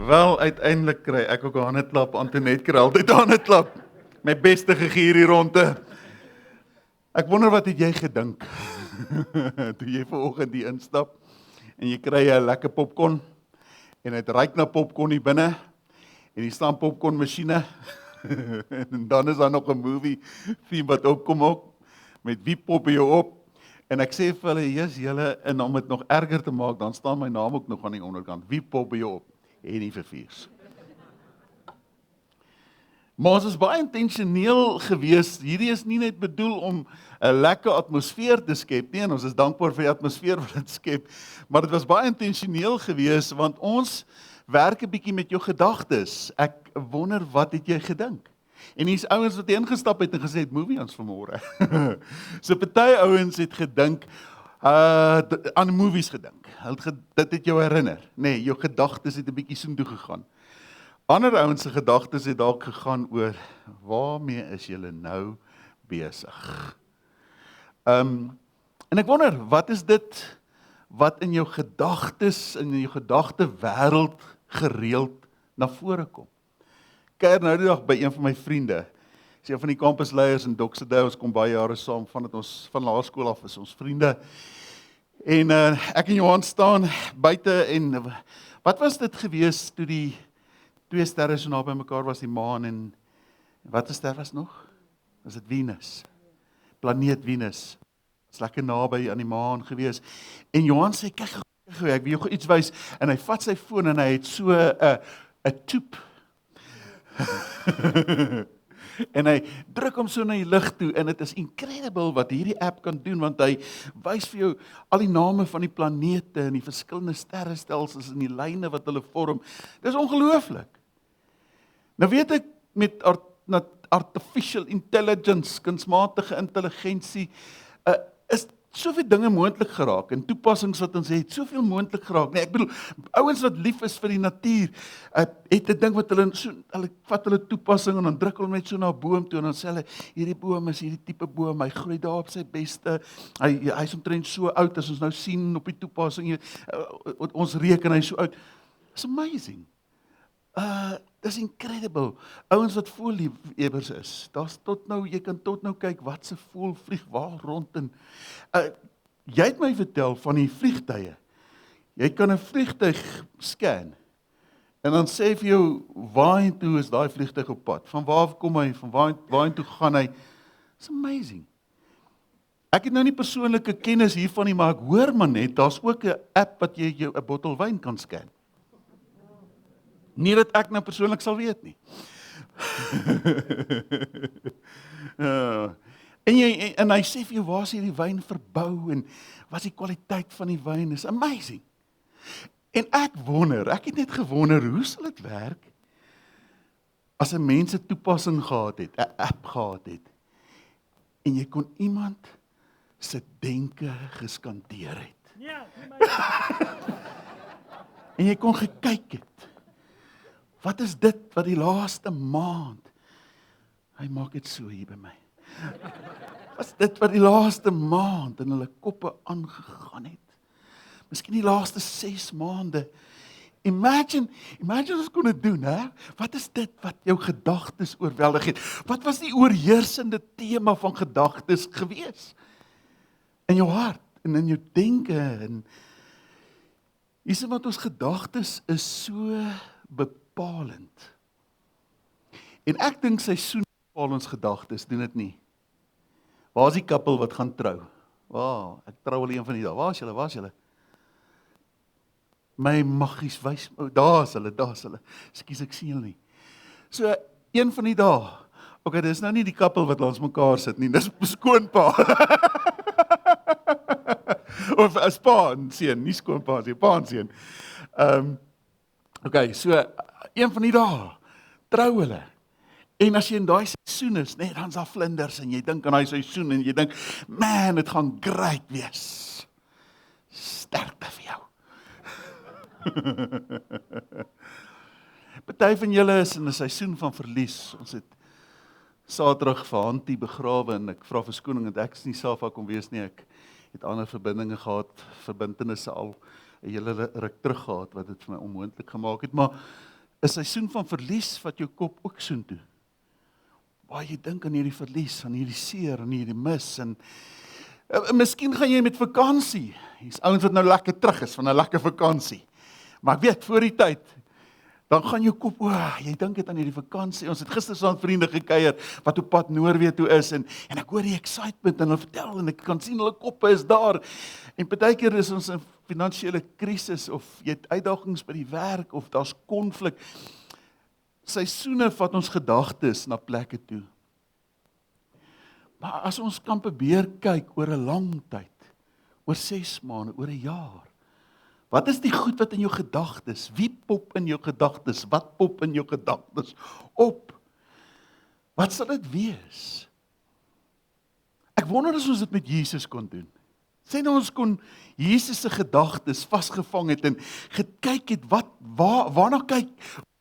Wel, uiteindelik kry ek ook 'n handeklap, Antoinette kry altyd 'n handeklap. My beste gegier hier rondte. Ek wonder wat het jy gedink toe jy vanoggend hier instap en jy kry 'n lekker popcorn en dit ruik na popcorn hier binne en hier staan popcornmasjiene en dan is daar nog 'n movie theme wat opkom ook met wie pop jy op en ek sê vir hulle, "Jesus, julle en om dit nog erger te maak, dan staan my naam ook nog aan die onderkant. Wie pop jy op?" En nie vir viers. Maar ons is baie intentioneel gewees. Hierdie is nie net bedoel om 'n lekker atmosfeer te skep nie, en ons is dankbaar vir die atmosfeer wat dit skep, maar dit was baie intentioneel gewees, want ons werk 'n bietjie met jou gedagtes. Ek wonder, wat het jy gedink? En hier's ouens wat ingestap het en gesê het, "Movie ons vanmôre." So party ouens het gedink, aan movies gedink. Dit het jou herinner. Nee, jou gedagtes het 'n bietjie soontoe gegaan. Ander ouens se gedagtes het dalk gegaan oor, waarmee is julle nou besig? En ek wonder, wat is dit wat in jou gedagtes, in jou gedagtewêreld gereeld na vore kom? Kyk nou die dag by een van my vriende. Sy een van die kampusleiers in Doxedale, ons kom baie jare saam, vandat ons van laerskool af is ons vriende. En ek en Johan staan buite en wat was dit gewees toe die twee sterre so naby mekaar was, die maan en wat 'n ster was nog? Was dit Venus? Planeet Venus. Dit's lekker naby aan die maan gewees. En Johan sê, "Kyk, ek wil jou iets wys." En hy vat sy foon en hy het so 'n toep. En hy druk hom so na die lig toe en dit is incredible wat hierdie app kan doen, want hy wys vir jou al die name van die planete en die verskillende sterrestelsels en die lyne wat hulle vorm. Dis ongelooflik. Nou weet ek met artificial intelligence, kunsmatige intelligensie, is soveel dinge moontlik geraak en toepassings wat ons het, soveel moontlik geraak. Nee, ek bedoel, ouens wat lief is vir die natuur, het 'n ding wat hulle vat hulle toepassing en dan druk hulle net so na 'n boom toe en dan sê hulle, hierdie boom is hierdie tipe boom, hy groei daar op sy beste. Hy's omtrent so oud as ons nou sien op die toepassing. Ons reken hy so oud. It's amazing. Dis incredible. Ouens wat voëlliefhebbers is. Jy kan tot nou kyk wat se voël vlieg waar rond en jy het my vertel van die vliegtye. Jy kan 'n vliegtyg scan en dan sê vir jou waarheen is daai vliegtyg op pad. Van waar kom hy? Van waarheen toe gaan hy? It's amazing. Ek het nou nie persoonlike kennis hiervan nie, maar ek hoor maar net, daar's ook 'n app wat jy jou 'n bottel wyn kan scan. Nie dat ek nou persoonlik sal weet nie. En hy sê vir jou, waar is hierdie wyn verbou en wat is die kwaliteit van die wyn? Is amazing. En ek het net gewonder, hoe sal dit werk as 'n mens 'n toepassing gehad het, 'n app gehad het, en jy kon iemand se denke geskandeer het. Ja, en jy kon gekyk het. Wat is dit wat die laaste maand, hy maak dit so hier by my, was dit wat die laaste maand in hulle koppe aangegaan het, miskien die laaste 6 maande, imagine ons kon dit doen, hè? Wat is dit wat jou gedagtes oorweldig het, wat was die oorheersende tema van gedagtes gewees, in jou hart, en in jou denke, en is wat ons gedagtes is so bepalend. En ek dink seisoen bepaal ons gedagtes, doen dit nie. Waar is die koppel wat gaan trou? Ek trou al een van die dae. Waar is julle? My maggies wys, daar is hulle. Ekskuus, ek sien julle nie. So, een van die dae. Okay, dis nou nie die koppel wat langs mekaar sit nie, dis skoonpa. Of 'n pa en seun, nie skoonpa nie, pa en seun. Okay, so een van die dae trou hulle. En as jy in daai seisoen is, nee, dan's daar vlinders en jy dink aan daai seisoen en jy dink, man, dit gaan great wees. Sterkte vir jou. Party van julle is in 'n seisoen van verlies. Ons het Saterdag vir Hantie begrawe en ek vra verskoning dat ek nie self daar kon wees nie. Ek het ander verbindinge gehad, verbintenisse al 'n hele ruk terug gehad wat dit vir my onmoontlik gemaak het, maar 'n seisoen van verlies wat jou kop ook soontoe. Waar jy dink aan hierdie verlies, aan hierdie seer, aan hierdie mis en miskien gaan jy met vakansie. Hier's ouens wat nou lekker terug is van 'n lekker vakansie. Maar ek weet voor die tyd dan gaan jou kop, jy dink dit aan hierdie vakansie. Ons het gister saam vriende gekuier wat op pad Noorwe toe is en ek hoor die excitement en hulle vertel en ek kan sien hulle koppe is daar. En partykeer is ons in finansiële krisis of jy het uitdagings by die werk of daar's konflik. Seisoene vat ons gedagtes na plekke toe. Maar as ons kan probeer kyk oor 'n lang tyd, oor 6 maande, oor 'n jaar. Wat is die goed wat in jou gedagtes? Wie pop in jou gedagtes? Wat pop in jou gedagtes op? Wat sal dit wees? Ek wonder as ons dit met Jesus kon doen. Sê nou ons kon Jesus se gedagtes vasgevang het en gekyk het waarna kyk,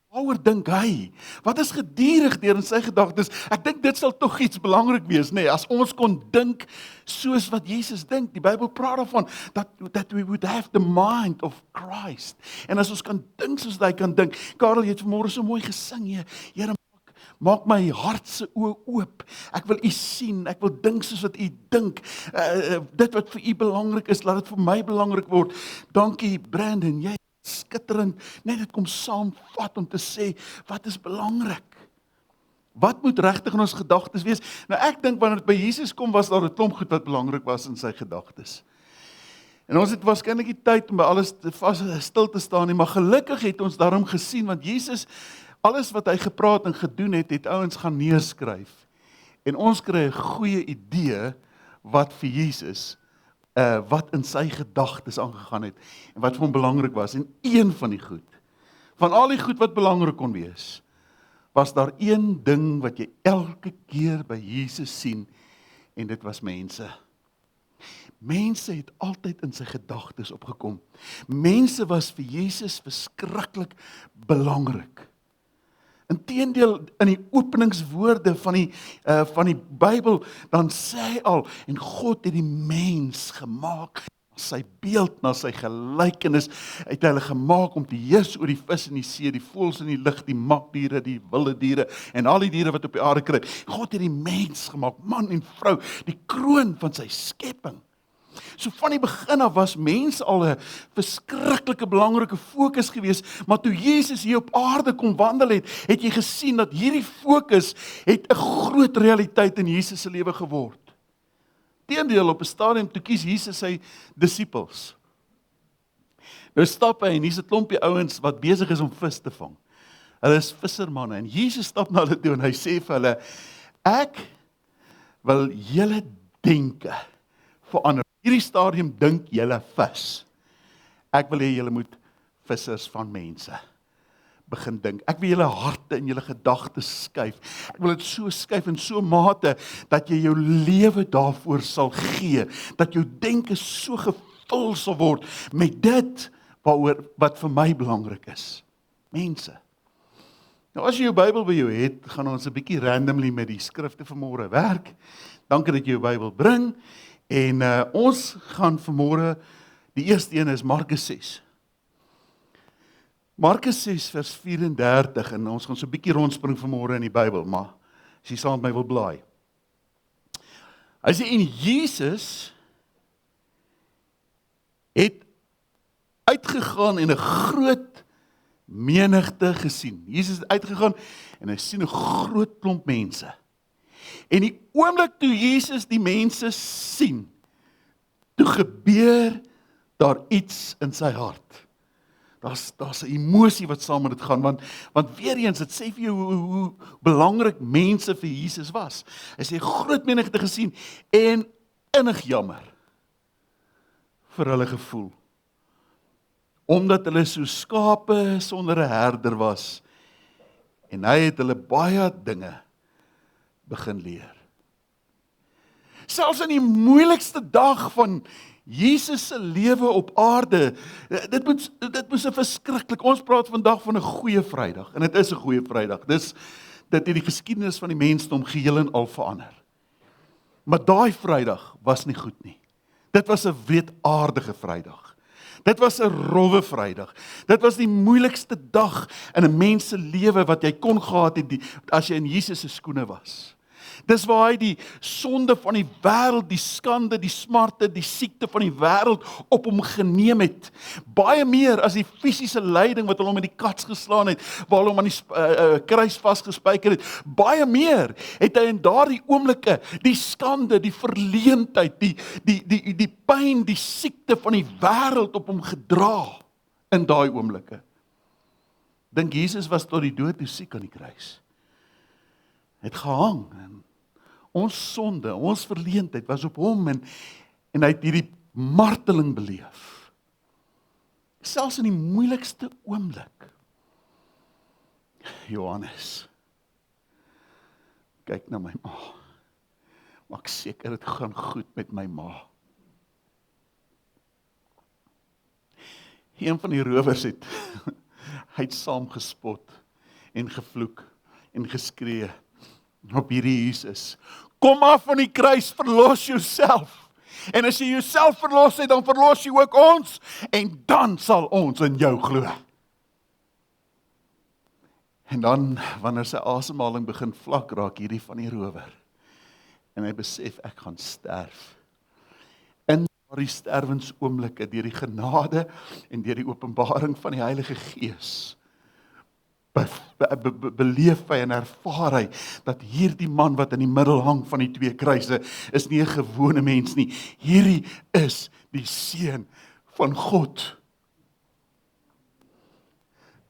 waaroor dink hy? Wat is gedurig deur in sy gedagtes? Ek dink dit sal tog iets belangrik wees, nee, as ons kon dink soos wat Jesus dink. Die Bybel praat daarvan that we would have the mind of Christ. En as ons kan dink soos hy kan dink. Karel, jy het vanmôre so mooi gesing, Here, maak my hart se oë oop. Ek wil u sien, ek wil dink soos wat u dink. Dit wat vir u belangrik is, laat dit vir my belangrik word. Dankie Brandon, jy skitterend, net dit kom saamvat om te sê, wat is belangrik? Wat moet regtig in ons gedagtes wees? Nou ek dink wanneer dit by Jesus kom, was daar 'n klomp goed wat belangrik was in sy gedagtes. En ons het waarskynlik nie tyd om by alles stil te staan nie, maar gelukkig het ons daarom gesien, want Jesus, alles wat hy gepraat en gedoen het, het ouens gaan neerskryf. En ons kry 'n goeie idee wat vir Jesus wat in sy gedagtes aangegaan het en wat vir hom belangrik was. En een van die goed, van al die goed wat belangrik kon wees, was daar een ding wat jy elke keer by Jesus sien en dit was mense. Mense het altyd in sy gedagtes opgekom. Mense was vir Jesus verskriklik belangrik. Inteendeel, in die openingswoorde van die Bybel, dan sê hy al, en God het die mens gemaak, na sy beeld, na sy gelykenis, het hy hulle gemaak om te heers oor die vis in die see, die voëls in die lug, die makdiere, die wilde diere, en al die diere wat op die aarde kruip. God het die mens gemaak, man en vrou, die kroon van sy skepping. So van die begin af was mense al 'n verskriklike belangrike fokus gewees, maar toe Jesus hier op aarde kom wandel het, het jy gesien dat hierdie fokus het 'n groot realiteit in Jesus se lewe geword. Teendeel, op 'n stadium toe kies Jesus sy disippels. Nou stap hy en hier's 'n klompie ouens wat besig is om vis te vang. Hulle is vissermanne en Jesus stap na hulle toe en hy sê vir hulle, ek wil julle denke verander. Hierdie stadium dink julle vis. Ek wil hê julle moet vissers van mense begin dink. Ek wil julle harte en julle gedagtes skuif. Ek wil dit so skuif in so mate dat jy jou lewe daarvoor sal gee, dat jou denke so gevul sal word met dit wat vir my belangrik is. Mense. Nou as jy jou Bybel by jou het, gaan ons 'n bietjie randomly met die skrifte vanmôre werk. Dankie dat jy jou Bybel bring. En ons gaan vanmôre, die eerste een is Markus 6. Markus 6 vers 34 en ons gaan so 'n bietjie rondspring vanmôre in die Bybel, maar as jy saam met my wil blaai. Hy sê en Jesus het uitgegaan en 'n groot menigte gesien. Jesus het uitgegaan en hy sien 'n groot klomp mense. En die oomblik toe Jesus die mense sien, toe gebeur daar iets in sy hart. Daar's 'n emosie wat saam met dit gaan, want weer eens, dit sê vir jou hoe belangrik mense vir Jesus was. Hy sê groot menigte gesien en innig jammer vir hulle gevoel. Omdat hulle so skape sonder 'n herder was en hy het hulle baie dinge begin leer. Selfs in die moeilikste dag van Jesus se lewe op aarde, dit moes 'n verskriklik, ons praat vandag van 'n goeie Vrydag, en dit is 'n goeie Vrydag, dit het die geskiedenis van die mensdom geheel en al verander. Maar daai Vrydag was nie goed nie. Dit was 'n wreedaardige Vrydag. Dit was 'n rowwe Vrydag. Dit was die moeilikste dag in 'n mens se lewe wat jy kon gehad het as jy in Jesus se skoene was. Dis waar hy die sonde van die wêreld, die skande, die smarte, die siekte van die wêreld op hom geneem het. Baie meer as die fisiese lyding wat hulle hom met die kats geslaan het, waar hulle hom aan die kruis vasgespijker het. Baie meer het hy in daardie oomblikke die skande, die verleentheid, die pyn, die siekte van die wêreld op hom gedra in daai oomblikke. Dink Jesus was tot die dood toe siek aan die kruis. Het gehang en ons sonde, ons verleentheid was op hom en hy het hierdie marteling beleef. Selfs in die moeilikste oomblik. Johannes, kyk na my ma. Maak seker dit gaan goed met my ma. Een van die rowers het saam gespot en gevloek en geskree op hierdie Jesus. Kom af van die kruis, verlos jouself. En as jy jouself verlos het, dan verlos jy ook ons. En dan sal ons in jou glo. En dan, wanneer sy asemhaling begin vlak raak, hierdie van die rower. En hy besef, ek gaan sterf. In die sterwensoomblikke, deur die genade en deur die openbaring van die Heilige Gees, beleef hy en ervaar hy, dat hierdie man wat in die middel hang van die twee kruise, is nie 'n gewone mens nie. Hierdie is die Seun van God.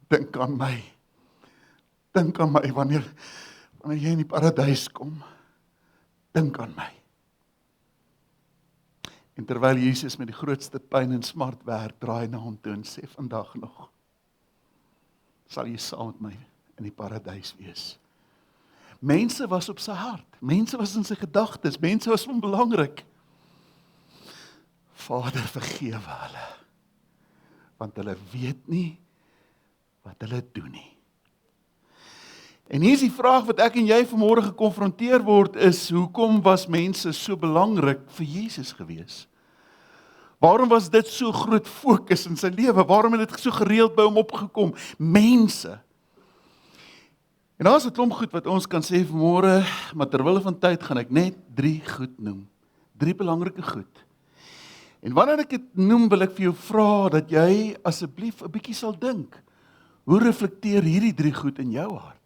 Dink aan my. Dink aan my wanneer jy in die paradys kom. Dink aan my. En terwyl Jesus met die grootste pyn en smart werk, draai na hom toe en sê, vandag nog sal jy saam met my in die paradys wees. Mense was op sy hart, mense was in sy gedagtes, mense was hom belangrik. Vader, vergewe hulle, want hulle weet nie wat hulle doen nie. En hier is die vraag wat ek en jy vanmôre gekonfronteer word, is, hoekom was mense so belangrik vir Jesus gewees? Waarom was dit so groot fokus in sy lewe? Waarom het dit so gereeld by hom opgekom? Mense. En daar is 'n klomp goed wat ons kan sê vanmôre, maar terwille van tyd gaan ek net 3 goed noem. 3 belangrike goed. En wanneer ek dit noem, wil ek vir jou vra dat jy asseblief 'n bietjie sal dink. Hoe reflekteer hierdie 3 goed in jou hart?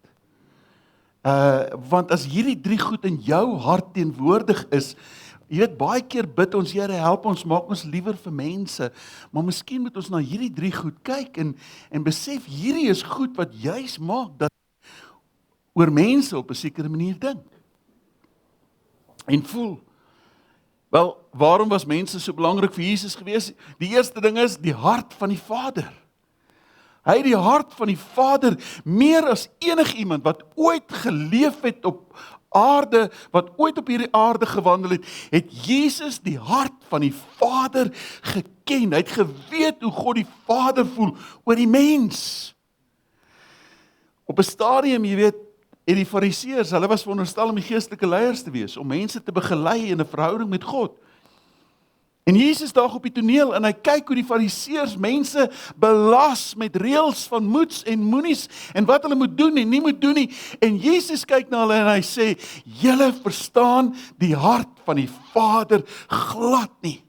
Want as hierdie 3 goed in jou hart teenwoordig is, jy weet, baie keer bid ons, Here, help ons, maak ons liewer vir mense, maar miskien moet ons na hierdie 3 goed kyk en besef, hierdie is goed wat juis maak dat oor mense op 'n sekere manier dink. En voel. Wel, waarom was mense so belangrik vir Jesus gewees? Die eerste ding is die hart van die Vader. Hy het die hart van die Vader meer as enigiemand wat ooit geleef het op aarde, wat ooit op hierdie aarde gewandel het Jesus die hart van die Vader geken. Hy het geweet hoe God die Vader voel oor die mens. Op 'n stadium, jy weet, het die Fariseërs, hulle was veronderstel om die geestelike leiers te wees, om mense te begelei in 'n verhouding met God. En Jesus daag op die toneel en hy kyk hoe die Fariseërs mense belas met reëls van moets en moenies en wat hulle moet doen en nie moet doen nie. En Jesus kyk na hulle en hy sê, julle verstaan die hart van die Vader glad nie.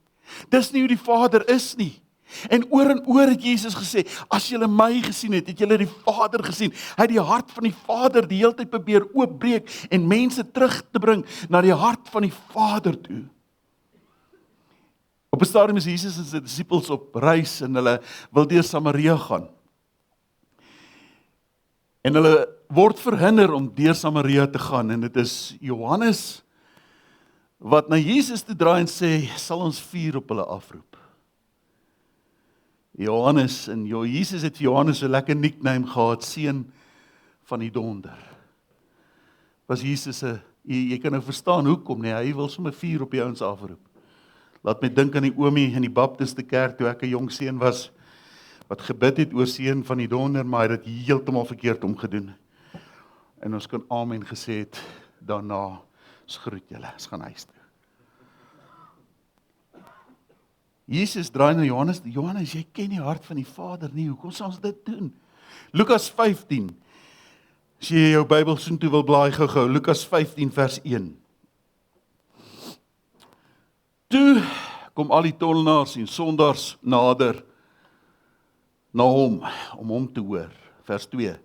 Dis nie hoe die Vader is nie. En oor het Jesus gesê, as julle my gesien het julle die Vader gesien. Hy het die hart van die Vader die hele tyd probeer oopbreek en mense terug te bring na die hart van die Vader toe. Op 'n stadium is Jesus en sy disippels op reis en hulle wil deur Samaria gaan. En hulle word verhinder om deur Samaria te gaan en dit is Johannes wat na Jesus toe draai en sê, sal ons vuur op hulle afroep. Johannes en Jesus het vir Johannes 'n lekker nickname gehad, seun van die donder. Was Jesus jy kan nou verstaan hoekom nie, hy wil sommer vuur op die ouens afroep. Laat my dink aan die oomie in die Baptiste kerk toe ek 'n jong seun was wat gebid het oor seun van die donder, maar hy het dit heeltemal verkeerd omgedoen. En ons kon amen gesê het daarna, ons groet julle, ons gaan huis toe. Jesus draai na Johannes, Johannes, jy ken die hart van die Vader nie, hoekom sal ons dit doen? Lukas 15, as jy jou Bybel soontoe wil blaai gou, Lukas 15 vers 1. Toe kom al die tollenaars en sondaars nader na hom, om hom te hoor, vers 2.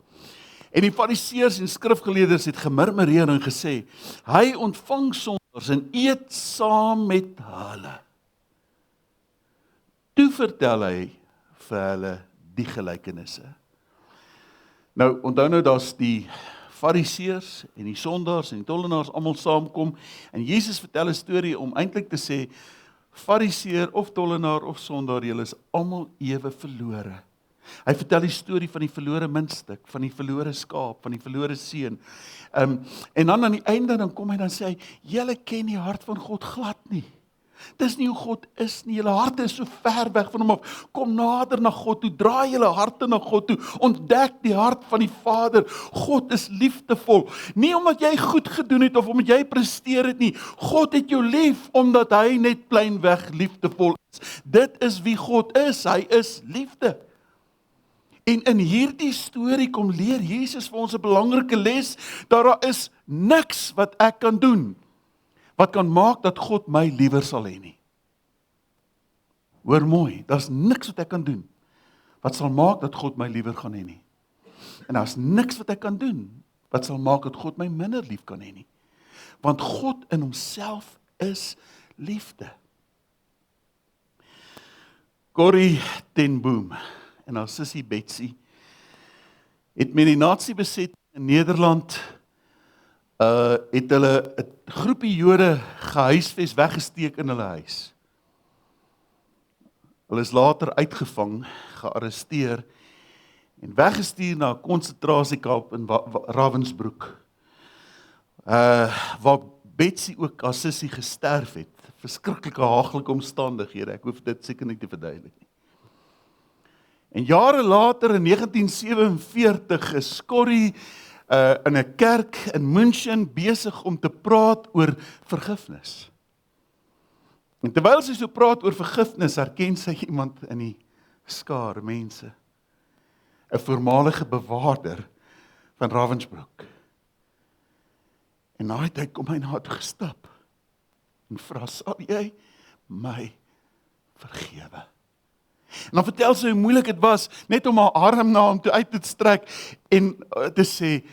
En die fariseërs en skrifgeleerdes het gemurmureer en gesê, hy ontvang sondaars en eet saam met hulle. Toe vertel hy vir hulle die gelykenisse. Nou, onthou nou, daar's die fariseërs en die sondaars en die tollenaars almal saamkom, en Jesus vertel 'n storie om eintlik te sê, fariseër of tollenaar of sondaar, julle is almal ewe verlore. Hy vertel die storie van die verlore muntstuk, van die verlore skaap, van die verlore seun. En dan aan die einde, dan kom hy dan sê hy, julle ken die hart van God glad nie. Dis nie hoe God is nie, julle harte is so ver weg van hom af. Kom nader na God toe, draai julle harte na God toe, ontdek die hart van die Vader. God is liefdevol, nie omdat jy goed gedoen het of omdat jy presteer het nie. God het jou lief omdat hy net plainweg liefdevol is. Dit is wie God is, hy is liefde. En in hierdie storie kom leer Jesus vir ons 'n belangrike les, dat daar is niks wat ek kan doen wat kan maak dat God my liewer sal hê nie. Hoor mooi, daar's niks wat ek kan doen wat sal maak dat God my liewer gaan hê nie. En daar's niks wat ek kan doen wat sal maak dat God my minder lief kan hê nie. Want God in homself is liefde. Corrie ten Boom en haar sussie Betsy het met die Nazi-besetting in Nederland het hulle 'n groepie Jode gehuisves, weggesteek in hulle huis. Hulle is later uitgevang, gearresteer en weggestuur na 'n konsentrasiekamp in Ravensbrück, waar Betsy ook as sussie gesterf het. Verskriklike haaglike omstandighede, ek hoef dit seker nie te verduidelik nie. En jare later in 1947 is Corrie in 'n kerk in München besig om te praat oor vergifnis. En terwyl sy so praat oor vergifnis, herken sy iemand in die skare mense, 'n voormalige bewaarder van Ravensbrück. En na die tyd kom hy na haar toe gestap en vra, sal jy my vergewe? En dan vertel sy hoe moeilik dit was, net om haar arm na hom toe uit te strek en te sê,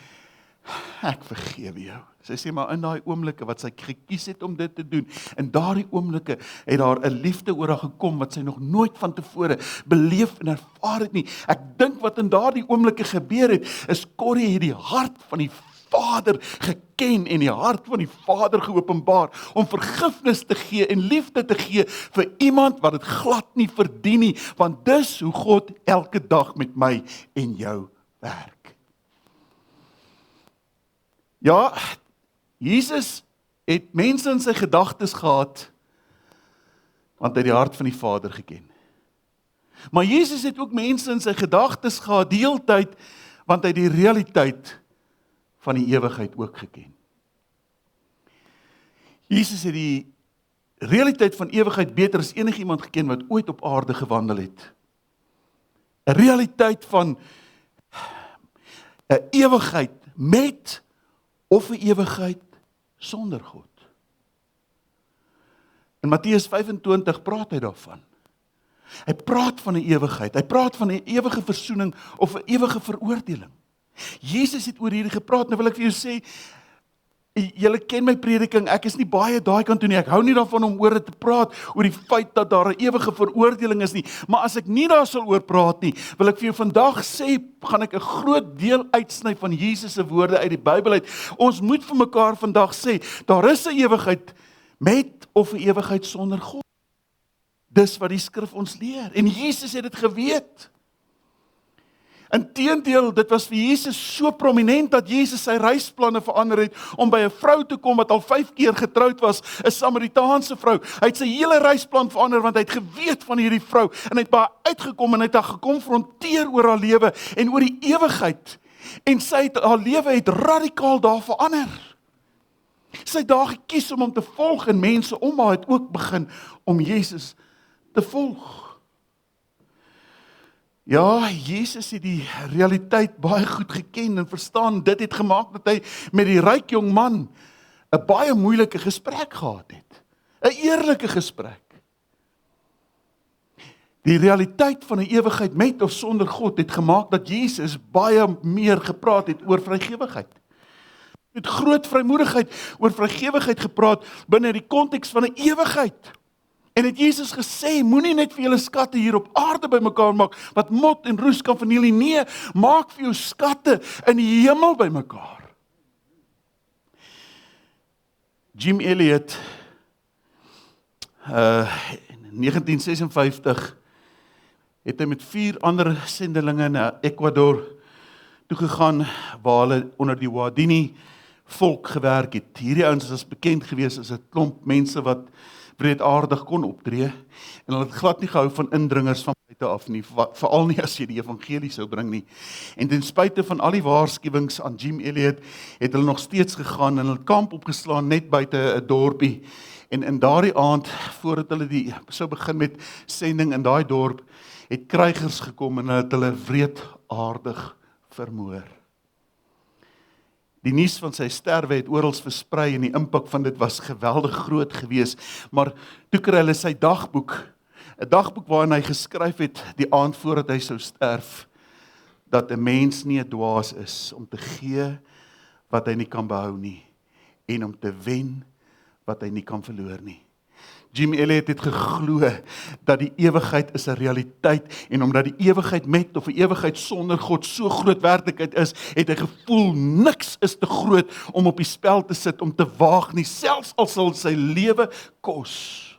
ek vergewe jou. Sy sê, maar in daai oomblikke wat sy gekies het om dit te doen, in daardie oomblikke het daar 'n liefde oor haar gekom, wat sy nog nooit van tevore beleef en ervaar het nie. Ek dink wat in daardie oomblikke gebeur het, is Corrie het die hart van die Vader geken en die hart van die Vader geopenbaar om vergifnis te gee en liefde te gee vir iemand wat dit glad nie verdien nie, want dis hoe God elke dag met my en jou werk. Ja, Jesus het mense in sy gedagtes gehad, want hy het die hart van die Vader geken. Maar Jesus het ook mense in sy gedagtes gehad die hele tyd, want hy het die realiteit van die ewigheid ook geken. Jesus het die realiteit van ewigheid beter as enigiemand geken wat ooit op aarde gewandel het. 'n Realiteit van 'n ewigheid met of 'n ewigheid sonder God. In Matteus 25 praat hy daarvan. Hy praat van 'n ewigheid, hy praat van 'n ewige versoening of 'n ewige veroordeling. Jesus het oor hierdie gepraat, nou wil ek vir jou sê, julle ken my prediking, ek is nie baie daai kant toe nie, ek hou nie daarvan om oor dit te praat, oor die feit dat daar 'n ewige veroordeling is nie, maar as ek nie daar sal oor praat nie, wil ek vir jou vandag sê, gaan ek 'n groot deel uitsny van Jesus se woorde uit die Bybel uit. Ons moet vir mekaar vandag sê, daar is 'n ewigheid met of 'n ewigheid sonder God. Dis wat die skrif ons leer, en Jesus het dit geweet. Inteendeel, dit was vir Jesus so prominent dat Jesus sy reisplanne verander het om by 'n vrou te kom wat al 5 keer getroud was, 'n Samaritaanse vrou. Hy het sy hele reisplan verander want hy het geweet van hierdie vrou en hy het by haar uitgekom en hy het haar gekonfronteer oor haar lewe en oor die ewigheid. En haar lewe het radikaal daar verander. Sy het daar gekies om hom te volg en mense om haar het ook begin om Jesus te volg. Ja, Jesus het die realiteit baie goed geken en verstaan. Dit het gemaak dat hy met die ryk jong man 'n baie moeilike gesprek gehad het. 'n Eerlike gesprek. Die realiteit van 'n ewigheid met of sonder God het gemaak dat Jesus baie meer gepraat het oor vrygewigheid. Met groot vrymoedigheid oor vrygewigheid gepraat binne die konteks van 'n ewigheid. En het Jesus gesê, moenie net vir julle skatte hier op aarde bymekaar maak, wat mot en roes kan verniel nie. Nee, maak vir jou skatte in die hemel bymekaar. Jim Elliot, in 1956, het hy met 4 ander sendelinge na Ecuador toegegaan, waar hulle onder die Wadini volk gewerk het. Hierdie ouens is bekend gewees as 'n klomp mense wat wreedaardig kon optree, en hulle het glad nie gehou van indringers van buite af nie, veral nie as jy die evangelie sou bring nie. En ten spyte van al die waarskuwings aan Jim Elliot, het hulle nog steeds gegaan en hulle kamp opgeslaan net buite 'n dorpie. En in daardie aand, voordat hulle sou begin met sending in daai dorp, het krygers gekom en het hulle wreedaardig vermoor. Die nuus van sy sterwe het oral versprei en die impak van dit was geweldig groot gewees, maar toe kry hulle sy dagboek, 'n dagboek waarin hy geskryf het die aand voordat hy sou sterf, dat 'n mens nie 'n dwaas is om te gee wat hy nie kan behou nie, en om te wen wat hy nie kan verloor nie. Jim Elliot het geglo dat die ewigheid is 'n realiteit, en omdat die ewigheid met of 'n ewigheid sonder God so groot werklikheid is, het hy gevoel niks is te groot om op die spel te sit, om te waag nie, selfs al sal sy lewe kos.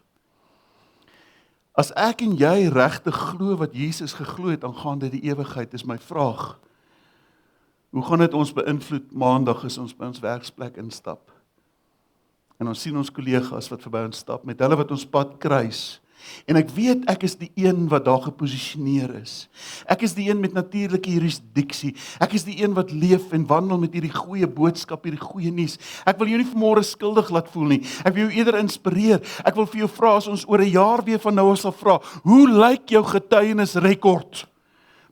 As ek en jy regtig glo wat Jesus geglo het aangaande die ewigheid, is my vraag, hoe gaan dit ons beïnvloed maandag as ons by ons werksplek instap? En ons sien ons kollegas wat verby ons stap, met hulle wat ons pad kruis. En ek weet ek is die een wat daar geposisioneer is. Ek is die een met natuurlike jurisdiksie. Ek is die een wat leef en wandel met hierdie goeie boodskap, hierdie goeie nuus. Ek wil jou nie vanmôre skuldig laat voel nie. Ek wil jou eerder inspireer. Ek wil vir jou vra, as ons oor 'n jaar weer van nou af sal vra, hoe lyk jou getuienisrekord?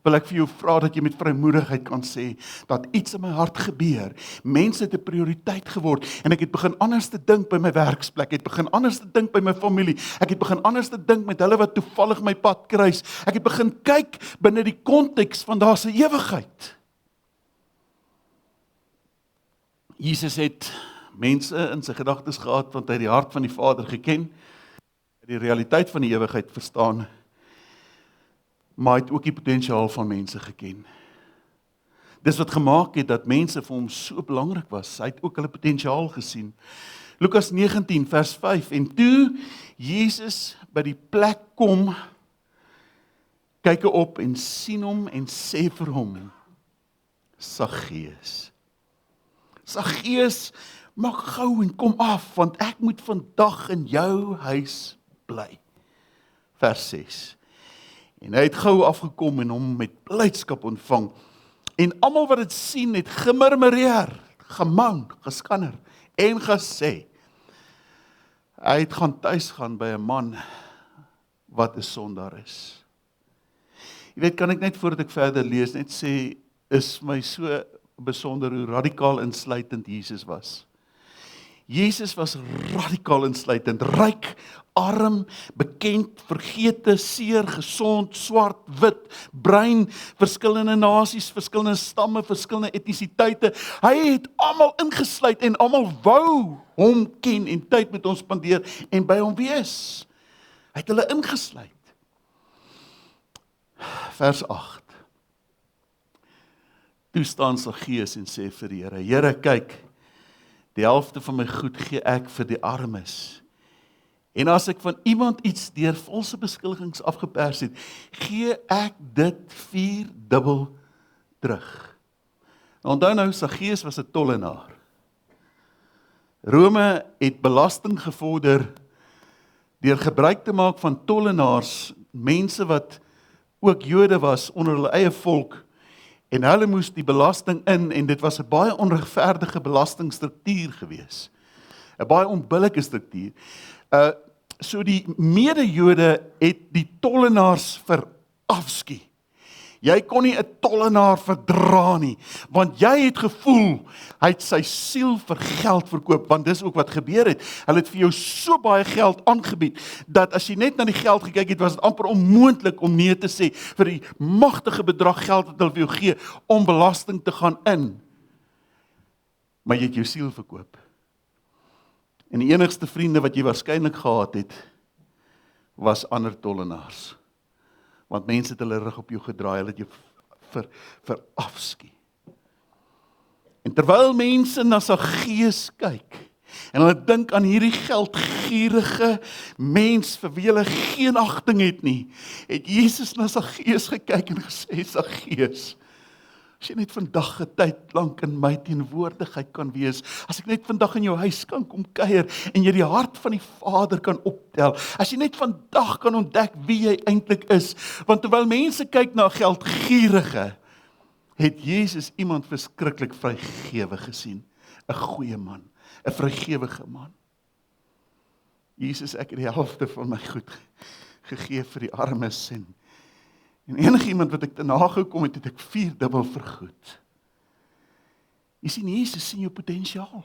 Wil ek vir jou vra dat jy met vrymoedigheid kan sê, dat iets in my hart gebeur. Mense het 'n prioriteit geword, en ek het begin anders te dink by my werksplek, ek het begin anders te dink by my familie, ek het begin anders te dink met hulle wat toevallig my pad kruis, ek het begin kyk binne die konteks van daar's 'n ewigheid. Jesus het mense in sy gedagtes gehad, want hy het die hart van die Vader geken, die realiteit van die ewigheid verstaan, maar hy het ook die potensiaal van mense geken. Dis wat gemaak het dat mense vir hom so belangrik was. Hy het ook hulle potensiaal gesien. Lukas 19 vers 5, en toe Jesus by die plek kom, kyk hy op en sien hom en sê vir hom, Saggeus, Saggeus, maak gou en kom af, want ek moet vandag in jou huis bly. Vers 6. En hy het gou afgekom en hom met blydskap ontvang. En almal wat dit sien het gemurmureer, gemang, geskander en gesê, hy het gaan tuis gaan by 'n man wat 'n sondaar is. Jy weet, kan ek net voordat ek verder lees, net sê, is my so besonder hoe radikaal insluitend Jesus was. Jesus was radikaal insluitend, ryk, arm, bekend, vergete, seer, gesond, swart, wit, bruin, verskillende nasies, verskillende stamme, verskillende etnisiteite. Hy het almal ingesluit en almal wou hom ken en tyd met hom spandeer en by hom wees. Hy het hulle ingesluit. Vers 8. Toe staan Saggeus en sê vir die Here, Here, kyk, die helfte van my goed gee ek vir die armes. En as ek van iemand iets deur valse beskuldigings afgepers het, gee ek dit 4-dubbel terug. Onthou nou, Saggeus was 'n tollenaar. Rome het belasting gevorder deur gebruik te maak van tollenaars, mense wat ook Jode was onder hulle eie volk, en hulle moes die belasting in, en dit was 'n baie onregverdige belastingstruktuur gewees. 'n baie onbillike struktuur. So die mede-Jode het die tollenaars verafskie. Jy kon nie 'n tollenaar verdra nie, want jy het gevoel, hy het sy siel vir geld verkoop, want dis ook wat gebeur het. Hulle het vir jou so baie geld aangebied, dat as jy net na die geld gekyk het, was dit amper onmoontlik om nee te sê, vir die magtige bedrag geld wat hulle vir jou gee, om belasting te gaan in. Maar jy het jou siel verkoop. En die enigste vriende wat jy waarskynlik gehad het, was ander tollenaars. Want mense het hulle rug op jou gedraai, hulle het jou verafskie. En terwyl mense na Saggeus kyk, en hulle dink aan hierdie geldgierige mens vir wie hulle geen agting het nie, het Jesus na Saggeus gekyk en gesê, Saggeus, as jy net vandag 'n tyd lank in my teenwoordigheid kan wees, as ek net vandag in jou huis kan kom kuier, en jy die hart van die Vader kan optel, as jy net vandag kan ontdek wie jy eintlik is, want terwyl mense kyk na geldgierige, het Jesus iemand verskriklik vrygewig gesien, 'n goeie man, 'n vrygewige man. Jesus, ek het die helfte van my goed gegee vir die armes, en enigiemand wat ek te nagekom het, het ek 4-dubbel vergoed. Jy sien, Jesus sien jou potensiaal.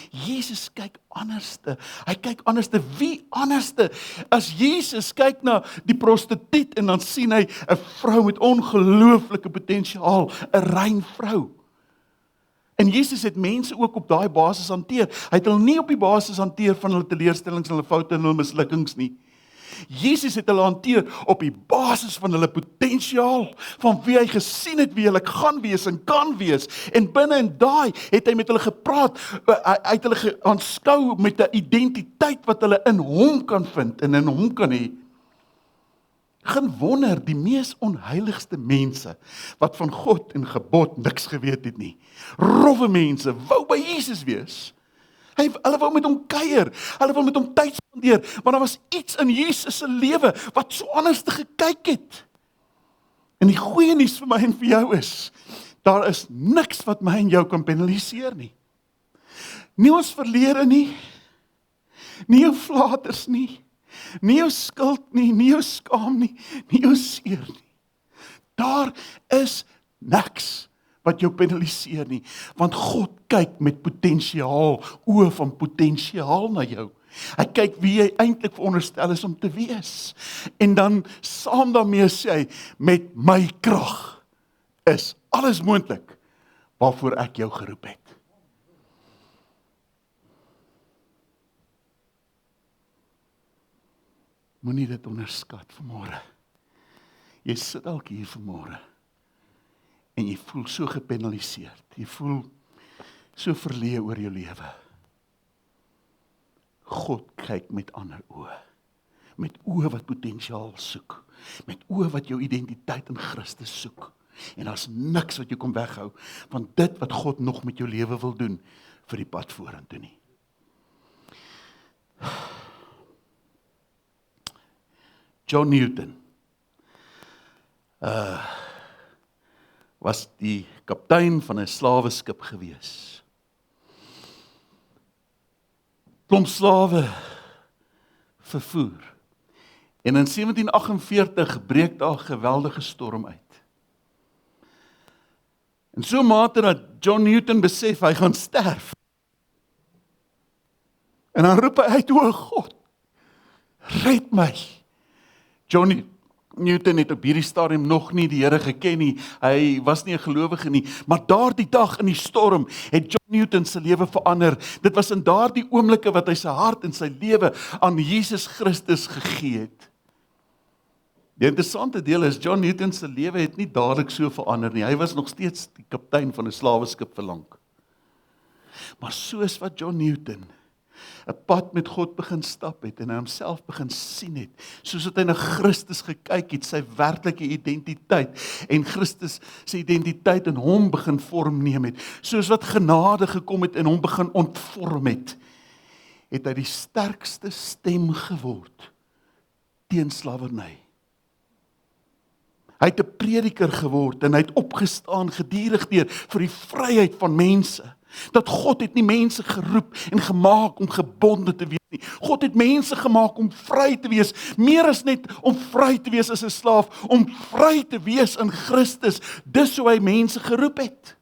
Jesus kyk anderste. Hy kyk anderste. Wie anderste? As Jesus kyk na die prostituut en dan sien hy 'n vrou met ongelooflike potensiaal, 'n rein vrou. En Jesus het mense ook op daai basis hanteer. Hy het hulle nie op die basis hanteer van hulle teleurstellings, hulle foute en hulle mislukkings nie. Jesus het hulle hanteer op die basis van hulle potensiaal, van wie hy gesien het, wie hulle gaan wees en kan wees. En binne in daai het hy met hulle gepraat, hy het hulle aanskou met 'n identiteit wat hulle in hom kan vind en in hom kan hê. Geen wonder, die mees onheiligste mense, wat van God en gebod niks geweet het nie, rowwe mense, wou by Jesus wees. Hulle wou met hom kuier, hulle wou met hom tyd spandeer, maar daar was iets in Jesus se lewe wat so anders te gekyk het. En die goeie nuus vir my en vir jou is, daar is niks wat my en jou kan penaliseer nie. Nie ons verlede nie, nie jou flaters nie, nie jou skuld nie, nie jou skaam nie, nie jou seer nie. Daar is niks wat jou penaliseer nie, want God kyk met potensiaal, oë van potensiaal na jou. Hy kyk wie jy eintlik veronderstel is om te wees. En dan saam daarmee sê hy, met my krag is alles moontlik waarvoor ek jou geroep het. Moenie dit onderskat vanmôre. Jy sit dalk hier vanmôre en jy voel so gepenaliseerd. Jy voel so verleë oor jou lewe. God kyk met ander oë. Met oë wat potensiaal soek. Met oë wat jou identiteit in Christus soek. En daar's niks wat jou kom weghou van dit wat God nog met jou lewe wil doen vir die pad vorentoe nie. John Newton was die kaptein van 'n slaweskip gewees. Klomp slawe vervoer. En in 1748 breek daar 'n geweldige storm uit. En so mate dat John Newton besef hy gaan sterf. En dan roep hy uit, o God, red my. John Newton het op hierdie stadium nog nie die Here geken nie, hy was nie 'n gelowige nie, maar daardie dag in die storm het John Newton se lewe verander. Dit was in daardie oomblikke wat hy sy hart en sy lewe aan Jesus Christus gegee het. Die interessante deel is, John Newton se lewe het nie dadelik so verander nie, hy was nog steeds die kaptein van 'n slaweskip vir lank. Maar soos wat John Newton 'n pad met God begin stap het en hy homself begin sien het, soos wat hy na Christus gekyk het, sy werklike identiteit en Christus se identiteit in hom begin vormneem het, soos wat genade gekom het en hom begin ontvorm het, het hy die sterkste stem geword teen slawerny. Hy het 'n prediker geword en hy het opgestaan gedurig deur vir die vryheid van mense. Dat God het nie mense geroep en gemaak om gebonde te wees nie. God het mense gemaak om vry te wees, meer as net om vry te wees as 'n slaaf, om vry te wees in Christus. Dis hoe hy mense geroep het.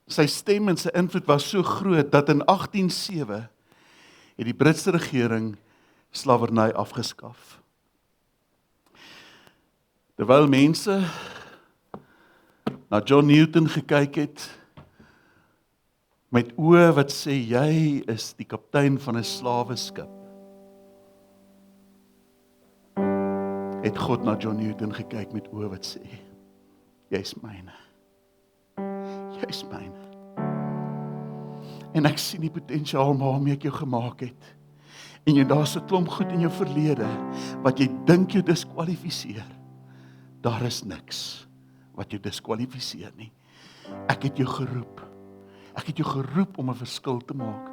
Sy stem en sy invloed was so groot dat in 1807 het die Britse regering slawerny afgeskaf. Terwyl mense na John Newton gekyk het, met oë wat sê, jy is die kaptein van 'n slaweskip, het God na John Newton gekyk met oë wat sê, jy's myne. Jy's myne. En ek sien die potensiaal waarmee ek jou gemaak het. En daar's 'n klomp goed in jou verlede, wat jy dink jou diskwalifiseer. Daar is niks wat jou diskwalifiseer nie. Ek het jou geroep. Ek het jou geroep om 'n verskil te maak.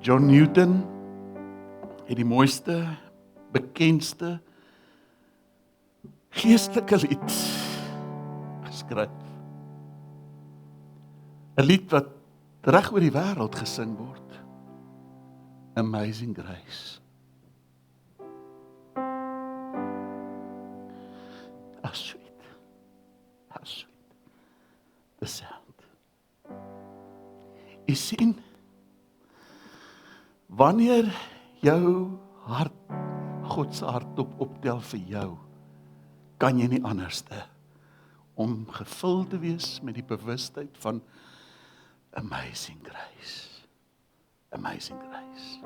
John Newton het die mooiste, bekendste, geestelike lied geskryf. 'n Lied wat reg oor die wêreld gesing word. Amazing Grace. How sweet. How sweet. The sound. Jy sien, wanneer jou hart, God se hartklop optel vir jou, kan jy nie anderste om gevul te wees met die bewustheid van Amazing Grace. Amazing Grace.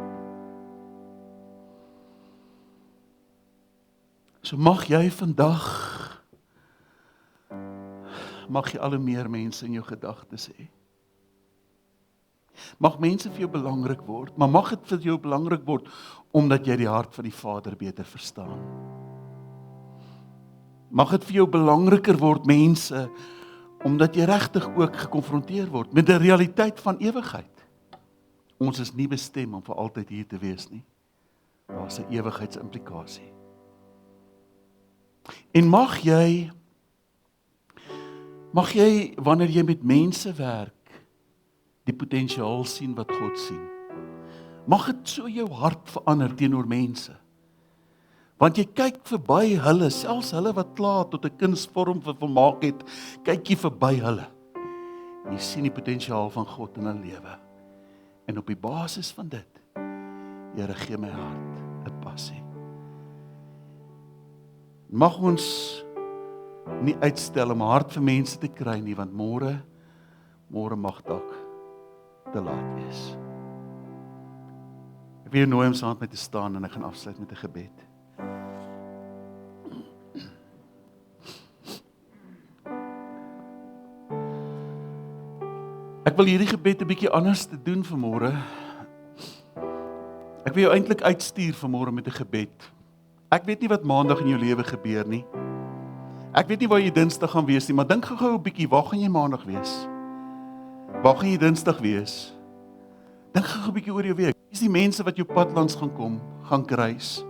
So mag jy vandag, mag jy al hoe meer mense in jou gedagtes hê. Mag mense vir jou belangrik word, maar mag dit vir jou belangrik word, omdat jy die hart van die Vader beter verstaan. Mag dit vir jou belangriker word, mense, omdat jy regtig ook gekonfronteer word met die realiteit van ewigheid. Ons is nie bestem om vir altyd hier te wees nie. Daar's 'n ewigheidsimplikasie. En mag jy, wanneer jy met mense werk, die potensiaal sien wat God sien. Mag dit so jou hart verander teenoor mense. Want jy kyk verby hulle, selfs hulle wat klaar tot 'n kunsvorm vermaak het, kyk jy verby hulle. Jy sien die potensiaal van God in hulle lewe. En op die basis van dit, Here, gee my hart 'n passie. Mag ons nie uitstel om 'n hart vir mense te kry nie, want môre mag dalk te laat wees. Ek wil jou nooi om saam met my te staan en ek gaan afsluit met 'n gebed. Ek wil hierdie gebed 'n bietjie anders te doen vanmôre. Ek wil jou eintlik uitstuur vanmôre met 'n gebed. Ek weet nie wat maandag in jou lewe gebeur nie. Ek weet nie waar jy Dinsdag gaan wees nie, maar dink gou 'n bietjie, waar gaan jy Maandag wees? Waar gaan jy Dinsdag wees? Dink gou 'n bietjie oor jou week. Wie is die mense wat jou pad langs gaan kom, gaan kruis?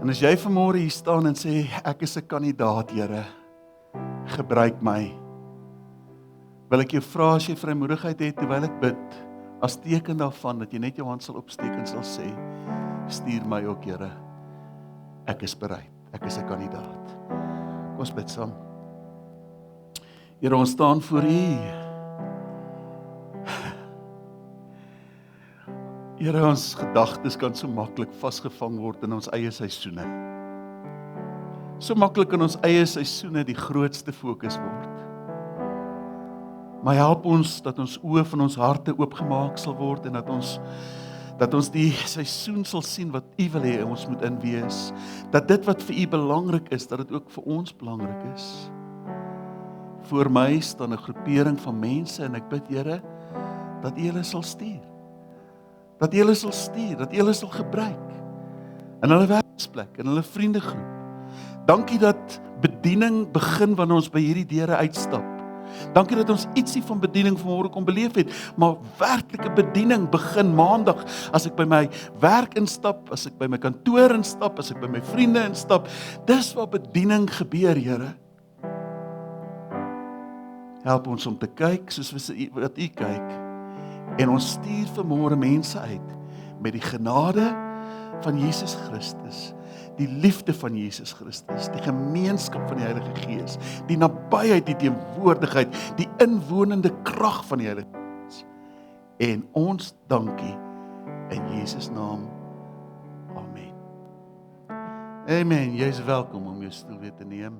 En as jy vanmôre hier staan en sê, ek is 'n kandidaat, Here, gebruik my. Wil ek jou vra as jy vrymoedigheid het terwyl ek bid, as teken daarvan dat jy net jou hand sal opsteek en sal sê, stuur my ook, Here. Ek is bereid. Ek is 'n kandidaat. Kom ons bid saam. Here, ons staan voor U. Here, ons gedagtes kan so maklik vasgevang word in ons eie seisoene. So maklik in ons eie seisoene die grootste fokus word. Maar help ons dat ons oë van ons harte oopgemaak sal word en dat ons die seisoen sal sien wat U wil hê ons moet in wees. Dat dit wat vir U belangrik is, dat dit ook vir ons belangrik is. Voor my staan 'n groepering van mense en ek bid, Here, dat U hulle sal stuur. Dat U hulle sal stuur, dat U hulle sal gebruik in hulle werksplek, in hulle vriendegroep. Dankie dat bediening begin wanneer ons by hierdie deure uitstap. Dankie dat ons ietsie van bediening vanmôre kon beleef het, maar werklike bediening begin Maandag as ek by my werk instap, as ek by my kantoor instap, as ek by my vriende instap. Dis waar bediening gebeur, Here. Help ons om te kyk soos wat U kyk. En ons stuur vanmôre mense uit met die genade van Jesus Christus, die liefde van Jesus Christus, die gemeenskap van die Heilige Gees, die nabyheid, die teenwoordigheid, die inwonende krag van die Heilige Gees. En ons dankie in Jesus naam. Amen. Amen. Jy is welkom om jou stoel weer te neem.